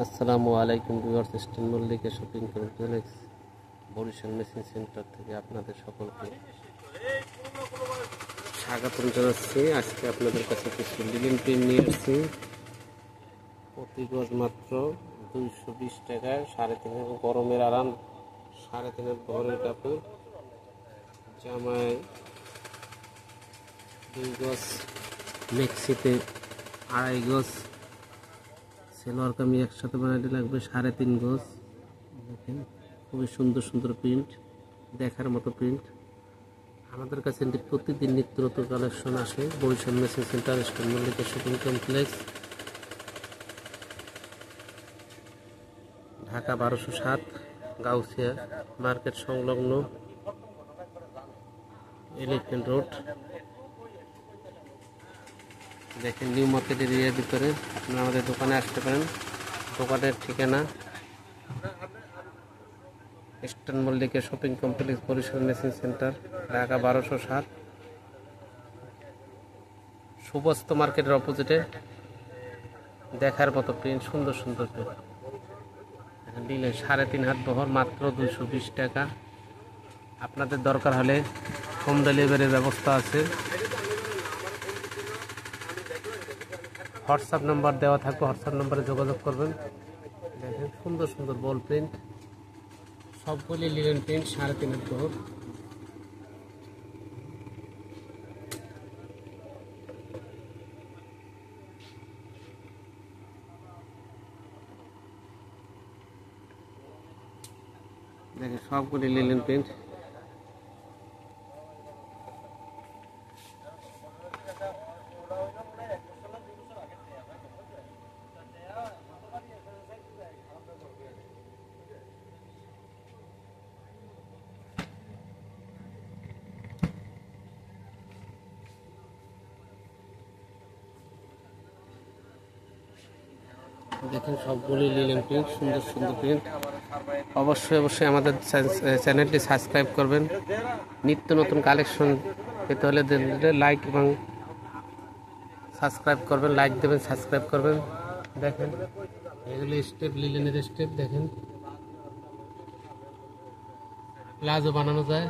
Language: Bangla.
আসসালামু আলাইকুম viewers, Eastern Mallika shopping complex Barisal machine centre থেকে আপনাদের সকলকে স্বাগতম জানাচ্ছি। আজকে আপনাদের কাছে কিছু লিনেন প্রিন্ট নিয়ে আসছি। প্রতি গজ মাত্র 220 টাকায়, 3.5 গরমের আরাম, 3.5 বহরের কাপড়, জামায় 2 গজ, মেক্সিতে 2.5 গজ, সেলোয়ার কামিজ একসাথে বানাতে লাগবে 3.5 গজ। দেখেন খুবই সুন্দর সুন্দর প্রিন্ট, দেখার মতো প্রিন্ট। আমাদের কাছে প্রতিদিন নিত্য নতুন কালেকশন আসে। Barisal machine centre, Eastern Mallika shopping complex, Dhaka 1207, Gausia market সংলগ্ন, এলিফ্যান্ট রোড। দেখেন নিউ মার্কেট এরিয়ার ভিতরে আপনারা আমাদের দোকানে আসতে পারেন। দোকানের ঠিকানা Eastern Mallika shopping complex, Barisal machine centre, Dhaka 1207, সুবস্ত মার্কেটের অপোজিটে। দেখার মতো প্রিন্ট, সুন্দর সুন্দর প্রিন্ট। দিলে 3.5 হাত বহর, মাত্র 220 টাকা। আপনাদের দরকার হলে হোম ডেলিভারির ব্যবস্থা আছে। হোয়াটসঅ্যাপ নাম্বার দেওয়া থাকবে, হোয়াটসঅ্যাপ নাম্বারে যোগাযোগ করবেন। দেখেন সুন্দর সুন্দর বল প্রিন্ট, সবগুলি লিনেন প্রিন্ট, 3.5 হাত বহর। দেখেন সবগুলি লিনেন প্রিন্ট। দেখেন সবগুলি লিনেন প্রিন্ট, সুন্দর সুন্দর প্রিন্ট। অবশ্যই আমাদের চ্যানেলটি সাবস্ক্রাইব করবেন। নিত্য নতুন কালেকশন পেতে হলে লাইক এবং সাবস্ক্রাইব করবেন, লাইক দেবেন, সাবস্ক্রাইব করবেন। দেখেন এগুলো স্টেপ, লিনেনের স্টেপ। দেখেন প্লাজো বানানো যায়।